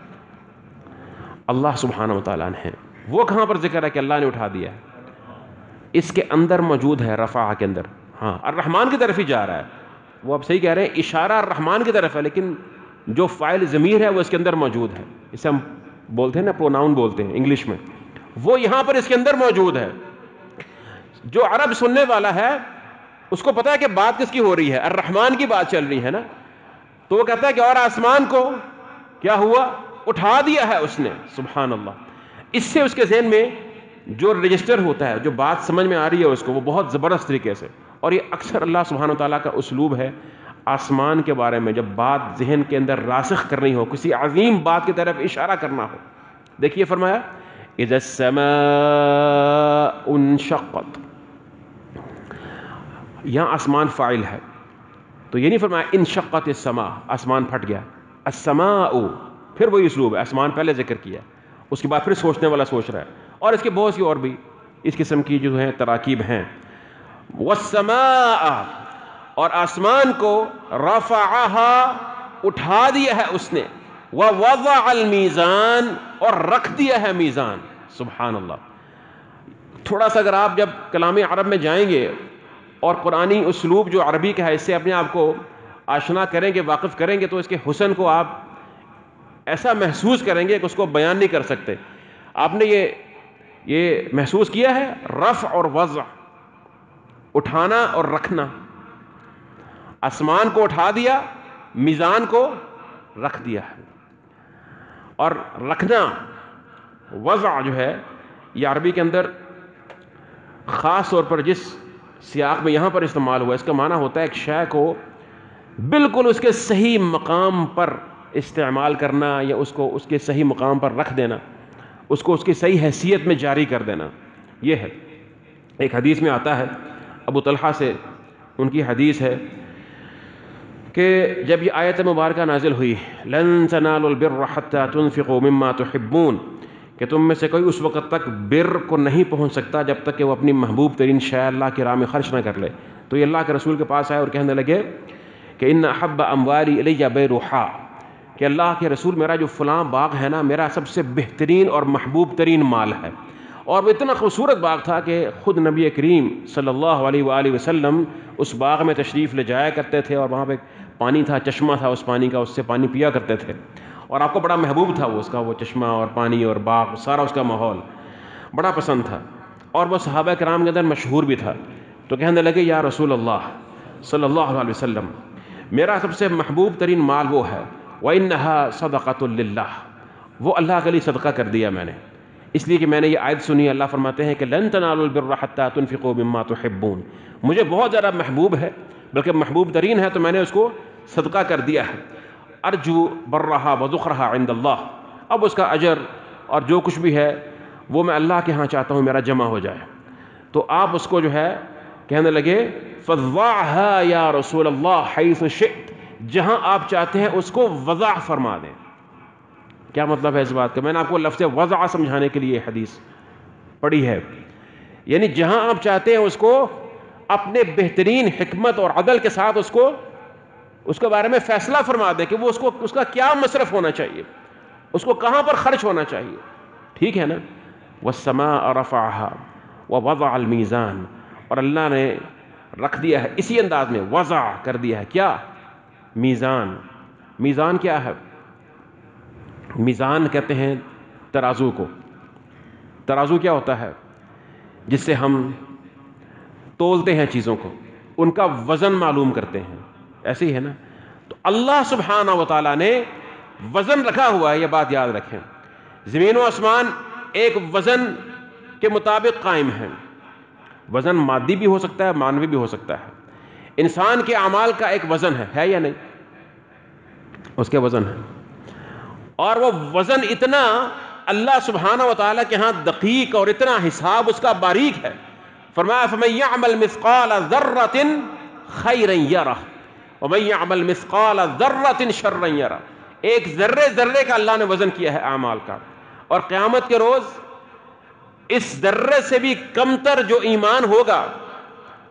اللہ سبحانہ وتعالیٰ نے. وہ کہاں پر ذکر ہے کہ اللہ نے اٹھا دیا ہے؟ اس کے اندر موجود ہے، رفع کے اندر. ہاں، الرحمن کی طرف ہی جا رہا ہے. وہ آپ صحیح کہہ رہے ہیں، اشارہ الرحمن کی طرف ہے، لیکن جو فاعل ضمیر ہے وہ اس کے اندر موجود ہے. اسے ہم بولتے ہیں نا پروناؤن بولتے ہیں انگلش میں، وہ یہاں پر اس کے اندر موجود ہے. جو عرب سننے والا ہے اس کو پتا ہے کہ بات کس کی ہو رہی ہے، الرحمن کی بات چل رہی ہے نا. تو وہ کہتا ہے کہ اور آسمان کو کیا ہوا، اٹھا دیا ہے اس نے. سبحان اللہ. اس سے اس کے ذہن میں جو رجسٹر ہوتا ہے، جو بات سمجھ میں آ رہی ہے اس کو، وہ بہت زبردست طریقے سے اور یہ اکثر اللہ سبحانہ وتعالیٰ کا اسلوب ہے آسمان کے بارے میں جب بات ذہن کے اندر راسخ کرنی ہو، کسی عظیم بات کی طرف اشارہ کرنا ہو. دیکھیے فرمایا اذا السماء انشقت، یہاں آسمان فاعل ہے، تو یہ نہیں فرمایا انشقت السماء آسمان پھٹ گیا. السماء پھر وہی اسلوب ہے، آسمان پہلے ذکر کیا، اس کے بعد پھر سوچنے والا سوچ رہا ہے. اور اس کے بہت سی اور بھی اس قسم کی جو ہیں تراکیب ہیں. والسماء، اور آسمان کو رفعها اٹھا دیا ہے اس نے، ووضع المیزان، اور رکھ دیا ہے میزان. سبحان اللہ. تھوڑا سا اگر آپ جب کلام عرب میں جائیں گے اور قرآنی اسلوب جو عربی کا ہے اس سے اپنے آپ کو آشنا کریں گے، واقف کریں گے، تو اس کے حسن کو آپ ایسا محسوس کریں گے کہ اس کو بیان نہیں کر سکتے. آپ نے یہ محسوس کیا ہے، رفع اور وضع، اٹھانا اور رکھنا. آسمان کو اٹھا دیا، میزان کو رکھ دیا. اور رکھنا، وضع جو ہے یہ عربی کے اندر خاص طور پر جس سیاق میں یہاں پر استعمال ہوا، اس کا معنی ہوتا ہے ایک شے کو بالکل اس کے صحیح مقام پر استعمال کرنا، یا اس کو اس کے صحیح مقام پر رکھ دینا، اس کو اس کی صحیح حیثیت میں جاری کر دینا. یہ ہے. ایک حدیث میں آتا ہے ابو طلحہ سے، ان کی حدیث ہے کہ جب یہ آیت مبارکہ نازل ہوئی، لن تنالوا البر حتى تنفقوا مما تحبون، کہ تم میں سے کوئی اس وقت تک بر کو نہیں پہنچ سکتا جب تک کہ وہ اپنی محبوب ترین شے اللہ کی راہ میں خرچ نہ کر لے. تو یہ اللہ کے رسول کے پاس آئے اور کہنے لگے کہ ان احب اموالی الی بیرحا، کہ اللہ کے رسول میرا جو فلاں باغ ہے نا، میرا سب سے بہترین اور محبوب ترین مال ہے. اور وہ اتنا خوبصورت باغ تھا کہ خود نبی کریم صلی اللہ علیہ وآلہ وسلم اس باغ میں تشریف لے جایا کرتے تھے، اور وہاں پہ پانی تھا، چشمہ تھا اس پانی کا، اس سے پانی پیا کرتے تھے. اور آپ کو بڑا محبوب تھا وہ اس کا وہ چشمہ اور پانی اور باغ، سارا اس کا ماحول بڑا پسند تھا، اور وہ صحابہ کرام کے اندر مشہور بھی تھا. تو کہنے لگے یا رسول اللہ صلی اللہ علیہ وسلم، میرا سب سے محبوب ترین مال وہ ہے، وَإِنَّهَا صَدَقَةٌ لِلَّهِ، وہ اللہ کے لیے صدقہ کر دیا میں نے، اس لیے کہ میں نے یہ آیت سنی. اللہ فرماتے ہیں کہ لن تنالوا البر حتى تنفقوا مما تحبون، مجھے بہت زیادہ محبوب ہے، بلکہ محبوب ترین ہے، تو میں نے اس کو صدقہ کر دیا ہے. ارجو برہا وذخرہا عند اللہ، اب اس کا اجر اور جو کچھ بھی ہے وہ میں اللہ کے ہاں چاہتا ہوں میرا جمع ہو جائے. تو آپ اس کو جو ہے کہنے لگے فضعها یا رسول اللہ حیث شئت، جہاں آپ چاہتے ہیں اس کو وضع فرما دیں. کیا مطلب ہے اس بات کا؟ میں نے آپ کو لفظ وضع سمجھانے کے لیے حدیث پڑھی ہے. یعنی جہاں آپ چاہتے ہیں اس کو اپنے بہترین حکمت اور عدل کے ساتھ اس کے بارے میں فیصلہ فرما دیں کہ وہ اس کا کیا مصرف ہونا چاہیے، اس کو کہاں پر خرچ ہونا چاہیے. ٹھیک ہے نا. والسماء رفعها ووضع المیزان، اور اللہ نے رکھ دیا ہے اسی انداز میں، وضع کر دیا ہے کیا؟ میزان. میزان کیا ہے؟ میزان کہتے ہیں ترازو کو. ترازو کیا ہوتا ہے؟ جس سے ہم تولتے ہیں چیزوں کو، ان کا وزن معلوم کرتے ہیں. ایسے ہی ہے نا. تو اللہ سبحانہ و تعالیٰ نے وزن رکھا ہوا ہے، یہ بات یاد رکھیں. زمین و آسمان ایک وزن کے مطابق قائم ہیں. وزن مادی بھی ہو سکتا ہے، معنوی بھی ہو سکتا ہے. انسان کے اعمال کا ایک وزن ہے یا نہیں؟ اس کے وزن ہے، اور وہ وزن اتنا اللہ سبحانہ و تعالیٰ کے ہاں دقیق، اور اتنا حساب اس کا باریک ہے. فرمایا فَمَن يَعْمَلْ مِثْقَالَ ذَرَّةٍ خَيْرًا يَرَهُ وَمَن يَعْمَلْ مِثْقَالَ ذَرَّةٍ شَرًّا يَرَهُ. ایک ذرے کا اللہ نے وزن کیا ہے اعمال کا، اور قیامت کے روز اس ذرے سے بھی کمتر جو ایمان ہوگا،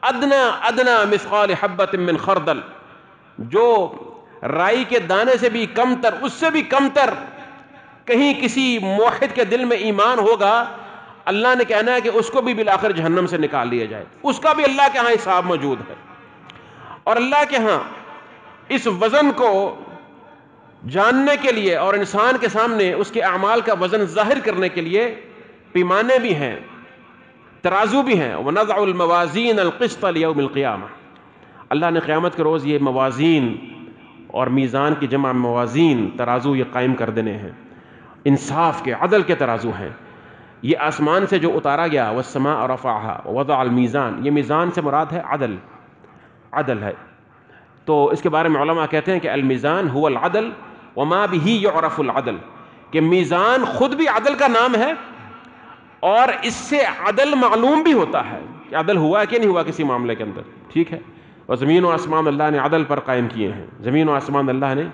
ادنا مثقال حبۃ من خردل، جو رائی کے دانے سے بھی کمتر، اس سے بھی کمتر کہیں کسی موحد کے دل میں ایمان ہوگا، اللہ نے کہنا ہے کہ اس کو بھی بالآخر جہنم سے نکال لیا جائے. اس کا بھی اللہ کے ہاں حساب موجود ہے. اور اللہ کے ہاں اس وزن کو جاننے کے لیے اور انسان کے سامنے اس کے اعمال کا وزن ظاہر کرنے کے لیے پیمانے بھی ہیں، ترازو بھی ہیں. وَنَضَعُ الْمَوَازِينَ الْقِسْطَ لِيَوْمِ الْقِيَامَةِ، اللہ نے قیامت کے روز یہ موازین اور میزان کی جمع موازین، ترازو یہ قائم کر دینے ہیں، انصاف کے، عدل کے ترازو ہیں. یہ آسمان سے جو اتارا گیا، وَالسَّمَاءَ رَفَعَهَا وَوَضَعَ الْمِيزَانَ، یہ میزان سے مراد ہے عدل. عدل ہے. تو اس کے بارے میں علماء کہتے ہیں کہ المیزان هو العدل وما به يعرف العدل، کہ میزان خود بھی عدل کا نام ہے اور اس سے عدل معلوم بھی ہوتا ہے کہ عدل ہوا کہ نہیں ہوا کسی معاملے کے اندر. ٹھیک ہے. اور زمین و آسمان اللہ نے عدل پر قائم کیے ہیں، زمین و آسمان اللہ نے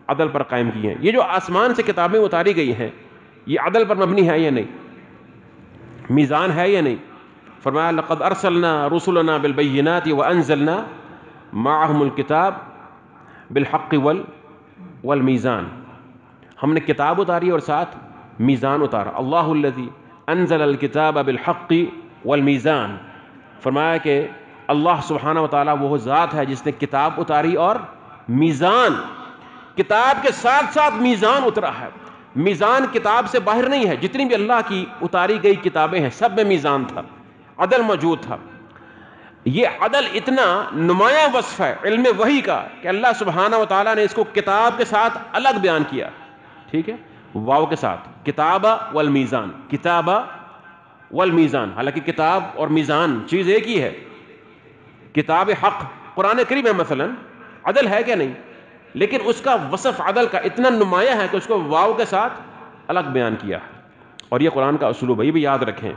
عدل پر قائم کیے ہیں. یہ جو آسمان سے کتابیں اتاری گئی ہیں یہ عدل پر مبنی ہے یا نہیں؟ میزان ہے یا نہیں؟ فرمایا لقد ارسلنا رسلنا بالبینات وانزلنا معهم الکتاب بالحق والمیزان. ہم نے کتاب اتاری اور ساتھ میزان اتارا. اللہ الذی انزل الکتاب بالحق والمیزان. فرمایا کہ اللہ سبحانہ و تعالیٰ وہ ذات ہے جس نے کتاب اتاری اور میزان، کتاب کے ساتھ ساتھ میزان اترا ہے. میزان کتاب سے باہر نہیں ہے، جتنی بھی اللہ کی اتاری گئی کتابیں ہیں سب میں میزان تھا، عدل موجود تھا. یہ عدل اتنا نمایاں وصف ہے علم وحی کا کہ اللہ سبحانہ و تعالیٰ نے اس کو کتاب کے ساتھ الگ بیان کیا. ٹھیک ہے، واو کے ساتھ، کتاب والمیزان، کتاب والمیزان. حالانکہ کتاب اور میزان چیز ایک ہی ہے. کتاب حق قرآن کریم ہے مثلا، عدل ہے کیا نہیں؟ لیکن اس کا وصف عدل کا اتنا نمایاں ہے کہ اس کو واو کے ساتھ الگ بیان کیا. اور یہ قرآن کا اصول ہے. یہ بھی یاد رکھیں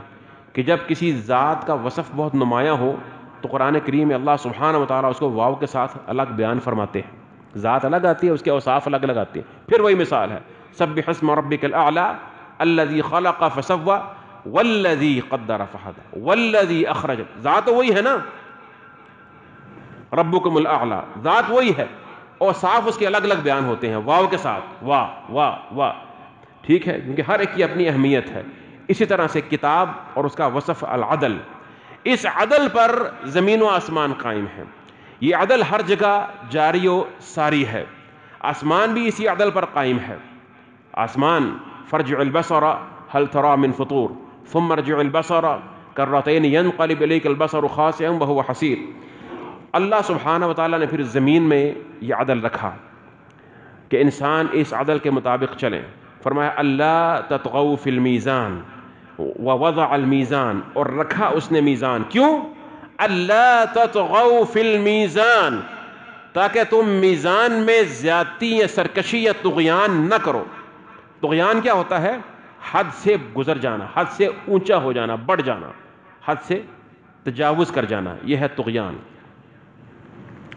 کہ جب کسی ذات کا وصف بہت نمایاں ہو تو قرآن کریم میں اللہ سبحانہ و تعالیٰ اس کو واو کے ساتھ الگ بیان فرماتے ہیں. ذات الگ آتی ہے، اس کے اوصاف الگ الگ آتے ہیں. پھر وہی مثال ہے سبح اسم ربک الاعلی الذی خلق فسوى والذی قدر فہدى والذی اخرج. ذات وہی ہے نا، ربکم الاعلی، ذات وہی ہے، اوصاف اس کے الگ الگ بیان ہوتے ہیں واو کے ساتھ، واہ. ٹھیک ہے، کیونکہ ہر ایک کی اپنی اہمیت ہے. اسی طرح سے کتاب اور اس کا وصف العدل، اس عدل پر زمین و آسمان قائم ہے. یہ عدل ہر جگہ جاری و ساری ہے. آسمان بھی اسی عدل پر قائم ہے. آسمان فرجع البصر هل ترى من فطور ثم ارجع البصر كرتين ينقلب اليك البصر خاسئا وهو حسير. اللہ سبحانہ و تعالیٰ نے پھر زمین میں یہ عدل رکھا کہ انسان اس عدل کے مطابق چلیں. فرمایا اللہ تطغوا فی المیزان ووضع المیزان، اور رکھا اس نے میزان. کیوں؟ اللہ تطغوا فی المیزان، تاکہ تم میزان میں زیادتی یا سرکشی یا طغیان نہ کرو. طغیان کیا ہوتا ہے؟ حد سے گزر جانا، حد سے اونچا ہو جانا، بڑھ جانا، حد سے تجاوز کر جانا، یہ ہے طغیان.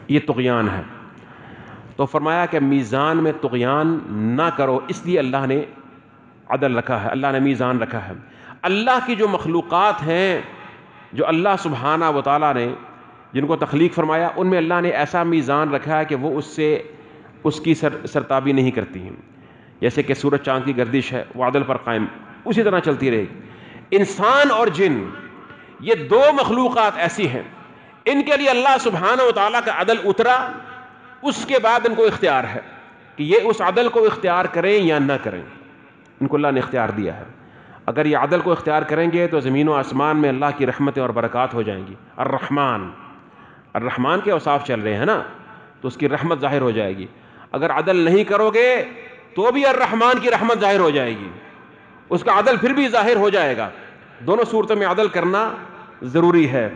یہ طغیان ہے. تو فرمایا کہ میزان میں طغیان نہ کرو، اس لیے اللہ نے عدل رکھا ہے، اللہ نے میزان رکھا ہے. اللہ کی جو مخلوقات ہیں، جو اللہ سبحانہ و تعالیٰ نے جن کو تخلیق فرمایا، ان میں اللہ نے ایسا میزان رکھا ہے کہ وہ اس کی سرتابی نہیں کرتی ہیں. جیسے کہ سورج چاند کی گردش ہے، وہ عدل پر قائم اسی طرح چلتی رہے گی. انسان اور جن، یہ دو مخلوقات ایسی ہیں، ان کے لیے اللہ سبحانہ و تعالیٰ کا عدل اترا، اس کے بعد ان کو اختیار ہے کہ یہ اس عدل کو اختیار کریں یا نہ کریں. ان کو اللہ نے اختیار دیا ہے. اگر یہ عدل کو اختیار کریں گے تو زمین و آسمان میں اللہ کی رحمتیں اور برکات ہو جائیں گی. الرحمن کے اوصاف چل رہے ہیں نا، تو اس کی رحمت ظاہر ہو جائے گی. اگر عدل نہیں کرو گے تو بھی الرحمن کی رحمت ظاہر ہو جائے گی، اس کا عدل پھر بھی ظاہر ہو جائے گا. دونوں صورتوں میں عدل کرنا ضروری ہے.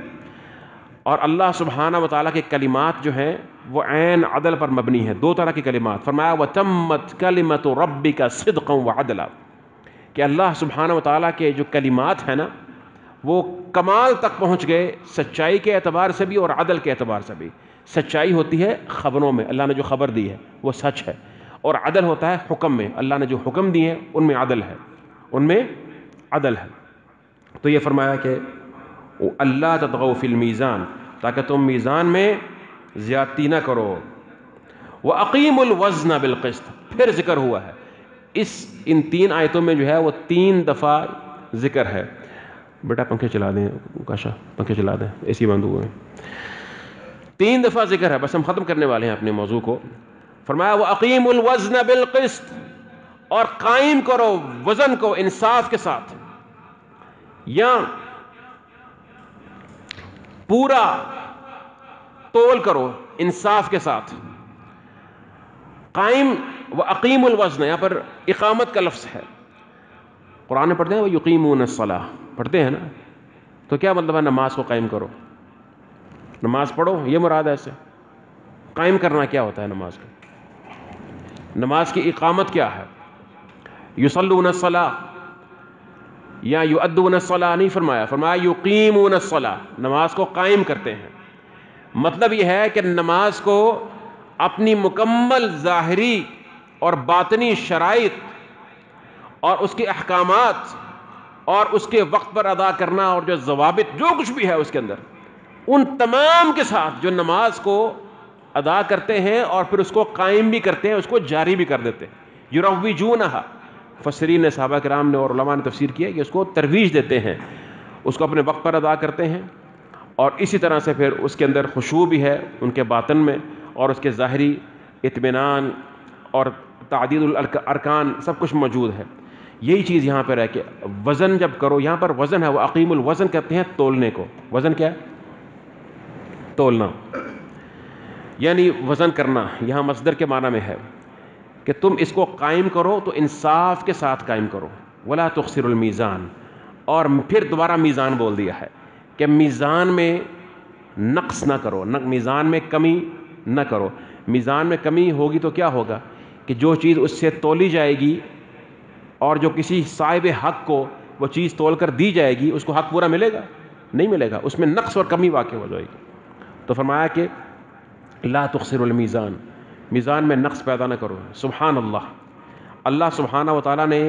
اور اللہ سبحانہ و تعالیٰ کے کلمات جو ہیں وہ عین عدل پر مبنی ہے. دو طرح کی کلمات. فرمایا وَتَمَّتْ كَلِمَةُ رَبِّكَ صِدْقًا وَعَدْلًا، کہ اللہ سبحانہ و تعالیٰ کے جو کلمات ہیں نا وہ کمال تک پہنچ گئے، سچائی کے اعتبار سے بھی اور عدل کے اعتبار سے بھی. سچائی ہوتی ہے خبروں میں، اللہ نے جو خبر دی ہے وہ سچ ہے، اور عدل ہوتا ہے حکم میں، اللہ نے جو حکم دیے ہیں ان میں عدل ہے، ان میں عدل ہے. تو یہ فرمایا کہ اللہ تطغوا فی المیزان، تاکہ تم میزان میں زیادتی نہ کرو. وَأَقِيمُوا الْوَزْنَ بِالْقِسْطِ، پھر ذکر ہوا ہے. ان تین آیتوں میں جو ہے وہ 3 دفعہ ذکر ہے. بیٹا پنکھے چلا دیں، کاشا پنکھے چلا دیں، اے سی بند ہوئے ہیں. 3 دفعہ ذکر ہے، بس ہم ختم کرنے والے ہیں اپنے موضوع کو. فرمایا وَأَقِيمُوا الْوَزْنَ بِالْقِسْطِ، اور قائم کرو وزن کو انصاف کے ساتھ، یا پورا تول کرو انصاف کے ساتھ. قائم وَأَقِيمُوا الْوَزْنَ، یہاں پر اقامت کا لفظ ہے. قرآن میں پڑھتے ہیں وَيُقِيمُونَ الصَّلَاةَ، پڑھتے ہیں نا، تو کیا مطلب ہے؟ نماز کو قائم کرو. نماز پڑھو یہ مراد ہے اس سے. قائم کرنا کیا ہوتا ہے نماز کا؟ نماز کی اقامت کیا ہے؟ یصلون الصلاۃ یا یؤدون الصلاۃ نہیں فرمایا، فرمایا یقیمون الصلاۃ، نماز کو قائم کرتے ہیں. مطلب یہ ہے کہ نماز کو اپنی مکمل ظاہری اور باطنی شرائط اور اس کے احکامات اور اس کے وقت پر ادا کرنا، اور جو ضوابط جو کچھ بھی ہے اس کے اندر، ان تمام کے ساتھ جو نماز کو ادا کرتے ہیں اور پھر اس کو قائم بھی کرتے ہیں، اس کو جاری بھی کر دیتے ہیں. یروجونہا، مفسرین نے، صحابہ کرام نے اور علماء نے تفسیر کی ہے کہ اس کو ترویج دیتے ہیں، اس کو اپنے وقت پر ادا کرتے ہیں. اور اسی طرح سے پھر اس کے اندر خشوع بھی ہے ان کے باطن میں، اور اس کے ظاہری اطمینان اور تعدید الارکان سب کچھ موجود ہے. یہی چیز یہاں پر ہے کہ وزن جب کرو، یہاں پر وزن ہے وہ عقیم الوزن کہتے ہیں تولنے کو. وزن کیا ہے؟ تولنا، یعنی وزن کرنا. یہاں مصدر کے معنی میں ہے کہ تم اس کو قائم کرو تو انصاف کے ساتھ قائم کرو. ولا تخسر المیزان، اور پھر دوبارہ میزان بول دیا ہے کہ میزان میں نقص نہ کرو، میزان میں کمی نہ کرو. میزان میں کمی ہوگی تو کیا ہوگا کہ جو چیز اس سے تولی جائے گی اور جو کسی صاحب حق کو وہ چیز تول کر دی جائے گی، اس کو حق پورا ملے گا؟ نہیں ملے گا، اس میں نقص اور کمی واقع ہو جائے گی. تو فرمایا کہ لا تخسر المیزان، میزان میں نقص پیدا نہ کرو. سبحان اللہ، اللہ سبحانہ و تعالیٰ نے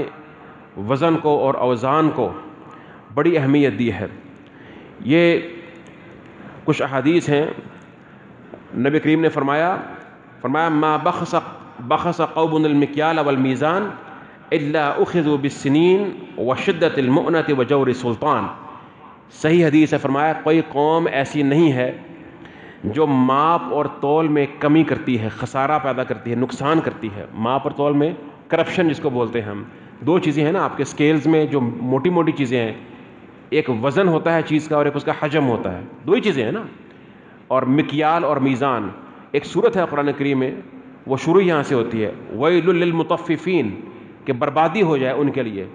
وزن کو اور اوزان کو بڑی اہمیت دی ہے. یہ کچھ احادیث ہیں، نبی کریم نے فرمایا ما بخس قوم المکیال والمیزان الا اخذوا بالسنین وشدت المؤنۃ وجور السلطان. صحیح حدیث ہے، فرمایا کوئی قوم ایسی نہیں ہے جو ماپ اور تول میں کمی کرتی ہے، خسارہ پیدا کرتی ہے، نقصان کرتی ہے. ماپ اور تول میں کرپشن جس کو بولتے ہیں ہم. دو چیزیں ہیں نا آپ کے سکیلز میں، جو موٹی موٹی چیزیں ہیں، ایک وزن ہوتا ہے چیز کا اور ایک اس کا حجم ہوتا ہے، دو ہی چیزیں ہیں نا. اور مکیال اور میزان، ایک صورت ہے قرآن کریم میں، وہ شروع یہاں سے ہوتی ہے ویل للمطففین، کہ بربادی ہو جائے ان کے لیے.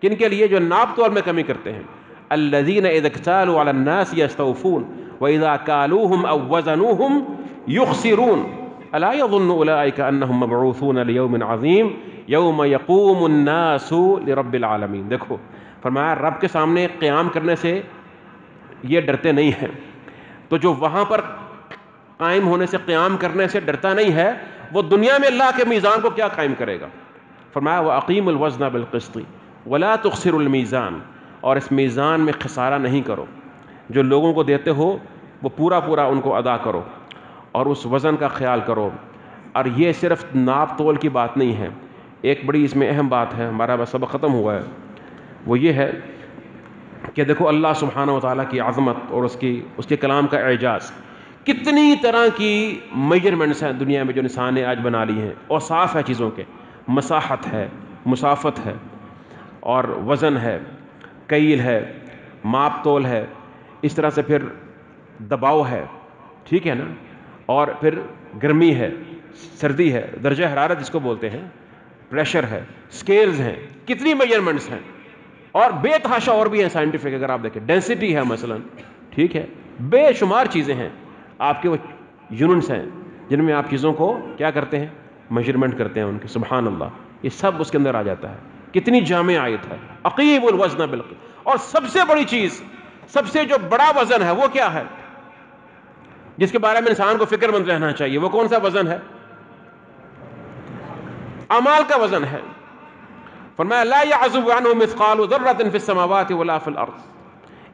کن کے لیے؟ جو ناپ تول میں کمی کرتے ہیں. الذین اذا اکتالوا علی الناس یستوفون واذا کالوہم او وزنوہم یخسرون الا یظن اولئک انہم مبعوثون لیوم عظیم یوم یقوم الناس لرب العالمین. دیکھو فرمایا رب کے سامنے قیام کرنے سے یہ ڈرتے نہیں ہیں. تو جو وہاں پر قائم ہونے سے، قیام کرنے سے ڈرتا نہیں ہے، وہ دنیا میں اللہ کے میزان کو کیا قائم کرے گا؟ فرمایا وَأَقِيمُوا الْوَزْنَ بِالْقِسْطِ وَلَا تُخْسِرُوا الْمِيزَانَ، اور اس میزان میں خسارہ نہیں کرو. جو لوگوں کو دیتے ہو وہ پورا پورا ان کو ادا کرو اور اس وزن کا خیال کرو. اور یہ صرف ناپ تول کی بات نہیں ہے، ایک بڑی اس میں اہم بات ہے، ہمارا بس سبق ختم ہوا ہے، وہ یہ ہے کہ دیکھو اللہ سبحانہ و تعالیٰ کی عظمت اور اس کے کلام کا اعجاز. کتنی طرح کی میجرمنٹس ہیں دنیا میں جو انسان نے آج بنا لی ہیں، اور صاف ہے چیزوں کے، مساحت ہے، مسافت ہے، اور وزن ہے، کیل ہے، ماپ تول ہے، اس طرح سے پھر دباؤ ہے، ٹھیک ہے نا، اور پھر گرمی ہے، سردی ہے، درجہ حرارت جس کو بولتے ہیں، پریشر ہے، سکیلز ہیں، کتنی میجرمنٹس ہیں، اور بے تحاشا اور بھی ہیں سائنٹیفک. اگر آپ دیکھیں ڈینسٹی ہے مثلا، ٹھیک ہے، بے شمار چیزیں ہیں آپ کے، وہ یونٹس ہیں جن میں آپ چیزوں کو کیا کرتے ہیں، میجرمنٹ کرتے ہیں ان کے. سبحان اللہ، یہ سب اس کے اندر آ جاتا ہے. کتنی جامع آیت ہے، اقیم الوزن بالقسط. اور سب سے بڑی چیز، سب سے جو بڑا وزن ہے وہ کیا ہے جس کے بارے میں انسان کو فکر مند رہنا چاہیے؟ وہ کون سا وزن ہے؟ اعمال کا وزن ہے. فرمایا لا يعزب عنه مثقال ذرة في السماوات ولا في الارض،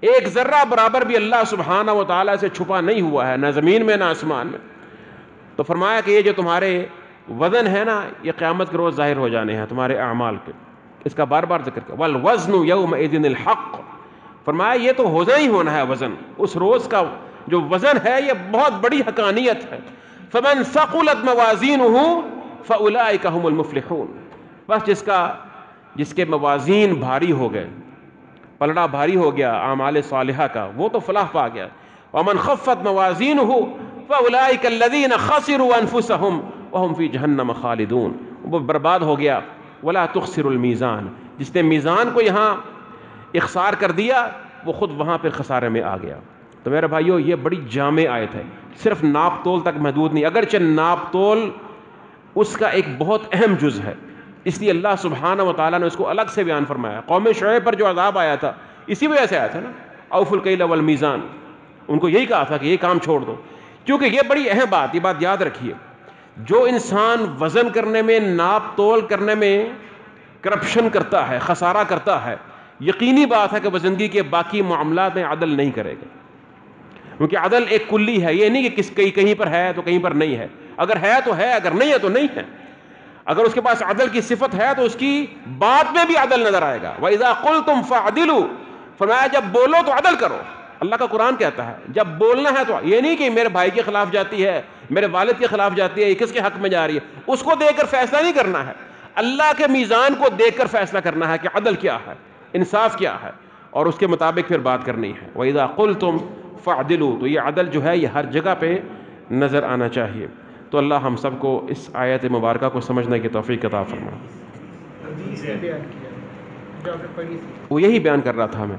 ایک ذرہ برابر بھی اللہ سبحانہ و تعالیٰ سے چھپا نہیں ہوا ہے، نہ زمین میں نہ آسمان میں. تو فرمایا کہ یہ جو تمہارے وزن ہے نا، یہ قیامت کے روز ظاہر ہو جانے ہیں تمہارے اعمال کے. اس کا بار بار ذکر کیا، والوزن یومئذ الحق. فرمایا یہ تو ہونا ہی ہونا ہے وزن، اس روز کا جو وزن ہے یہ بہت بڑی حقانیت ہے. فمن ثقلت موازینہ فاولئک هم المفلحون. بس جس کے موازین بھاری ہو گئے، پلڑا بھاری ہو گیا اعمال صالحہ کا، وہ تو فلاح پا گیا. ومن خفت موازینہ فاولئک الذین خسروا انفسهم وهم فی جہنم خالدون. وہ برباد ہو گیا. ولا تخسر المیزان، جس نے میزان کو یہاں اخسار کر دیا وہ خود وہاں پہ خسارے میں آ گیا. تو میرے بھائیوں یہ بڑی جامع آیت ہے، صرف ناپ تول تک محدود نہیں، اگرچہ ناپ تول اس کا ایک بہت اہم جز ہے، اس لیے اللہ سبحانہ و تعالیٰ نے اس کو الگ سے بیان فرمایا۔ قوم شعیب پر جو عذاب آیا تھا اسی وجہ سے آیا تھا نا، اوفوا الکیل والمیزان، ان کو یہی کہا تھا کہ یہ کام چھوڑ دو، کیونکہ یہ بڑی اہم بات، یہ بات یاد رکھیے، جو انسان وزن کرنے میں، ناپ تول کرنے میں کرپشن کرتا ہے، خسارہ کرتا ہے، یقینی بات ہے کہ وہ زندگی کے باقی معاملات میں عدل نہیں کرے گا، کیونکہ عدل ایک کلی ہے، یہ نہیں کہ کہیں پر ہے تو کہیں پر نہیں ہے، اگر ہے تو ہے، اگر نہیں ہے تو نہیں ہے۔ اگر اس کے پاس عدل کی صفت ہے تو اس کی بات میں بھی عدل نظر آئے گا۔ وَإِذَا قُلْتُمْ فَعْدِلُوا، فرمایا جب بولو تو عدل کرو، اللہ کا قرآن کہتا ہے جب بولنا ہے تو یہ نہیں کہ میرے بھائی کے خلاف جاتی ہے، میرے والد کے خلاف جاتی ہے، یہ کس کے حق میں جا رہی ہے، اس کو دیکھ کر فیصلہ نہیں کرنا ہے، اللہ کے میزان کو دیکھ کر فیصلہ کرنا ہے کہ عدل کیا ہے، انصاف کیا ہے، اور اس کے مطابق پھر بات کرنی ہے۔ وَإِذَا قُلْتُمْ فَعْدِلُوا، تو یہ عدل جو ہے یہ ہر جگہ پہ نظر آنا چاہیے۔ تو اللہ ہم سب کو اس آیت مبارکہ کو سمجھنے کی توفیق عطا فرمائے۔ وہ یہی بیان کر رہا تھا میں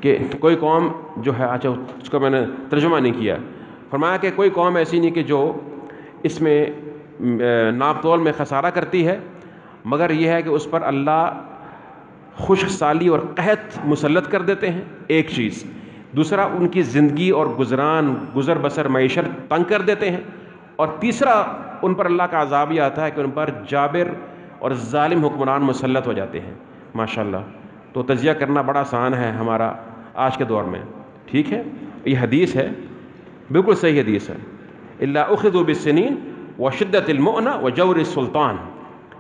کہ کوئی قوم جو ہے، اچھا اس کو میں نے ترجمہ نہیں کیا، فرمایا کہ کوئی قوم ایسی نہیں کہ جو اس میں ناپ تول میں خسارہ کرتی ہے، مگر یہ ہے کہ اس پر اللہ خشک سالی اور قحط مسلط کر دیتے ہیں، ایک چیز، دوسرا ان کی زندگی اور گزر بسر معیشت تنگ کر دیتے ہیں، اور تیسرا ان پر اللہ کا عذاب یہ آتا ہے کہ ان پر جابر اور ظالم حکمران مسلط ہو جاتے ہیں۔ ماشاءاللہ، تو تجزیہ کرنا بڑا آسان ہے ہمارا آج کے دور میں، ٹھیک ہے، یہ حدیث ہے، بالکل صحیح حدیث ہے، الا اخذوا بالسنین وشدت المؤنہ وجور السلطان،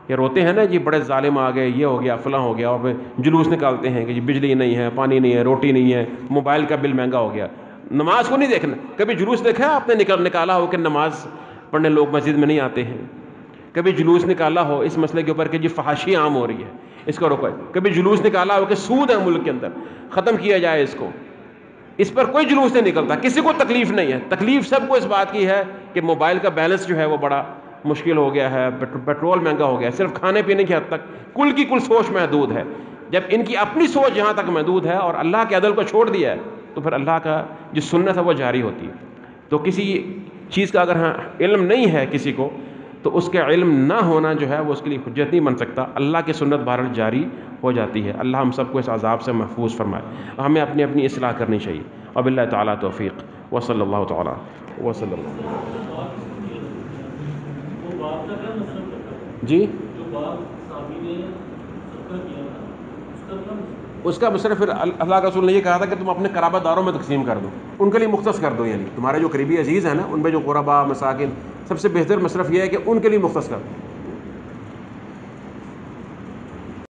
یہ روتے ہیں نا جی بڑے ظالم آ گئے، یہ ہو گیا فلاں ہو گیا، اور پھر جلوس نکالتے ہیں کہ جی بجلی نہیں ہے، پانی نہیں ہے، روٹی نہیں ہے، موبائل کا بل مہنگا ہو گیا، نماز کو نہیں دیکھنا۔ کبھی جلوس دیکھا آپ نے نکالا ہو کہ نماز پڑھنے لوگ مسجد میں نہیں آتے ہیں؟ کبھی جلوس نکالا ہو اس مسئلے کے اوپر کہ جی فحاشی عام ہو رہی ہے، اس کو روکو؟ کبھی جلوس نکالا ہو کہ سود ہے ملک کے اندر، ختم کیا جائے اس کو؟ اس پر کوئی جلوس نہیں نکلتا، کسی کو تکلیف نہیں ہے۔ تکلیف سب کو اس بات کی ہے کہ موبائل کا بیلنس جو ہے وہ بڑا مشکل ہو گیا ہے، پیٹرول مہنگا ہو گیا، صرف کھانے پینے کی حد تک کل کی کل سوچ محدود ہے۔ جب ان کی اپنی سوچ یہاں تک محدود ہے اور اللہ کے عدل کو چھوڑ دیا ہے تو پھر اللہ کا جو سنت ہے وہ جاری ہوتی ہے۔ تو کسی چیز کا اگر علم نہیں ہے کسی کو تو اس کا علم نہ ہونا جو ہے وہ اس کے لیے حجت نہیں بن سکتا، اللہ کی سنت بہرحال جاری ہو جاتی ہے۔ اللہ ہم سب کو اس عذاب سے محفوظ فرمائے، ہمیں اپنی اپنی اصلاح کرنی چاہیے۔ وباللہ تعالیٰ توفیق، وصلی اللہ تعالیٰ وسلم۔ جی اس کا مصرف پھر اللہ کا رسول نے یہ کہا تھا کہ تم اپنے قرابہ داروں میں تقسیم کر دو، ان کے لیے مختص کر دو، یعنی تمہارے جو قریبی عزیز ہیں نا ان میں جو قربا مساکین، سب سے بہتر مصرف یہ ہے کہ ان کے لیے مختص کر دو۔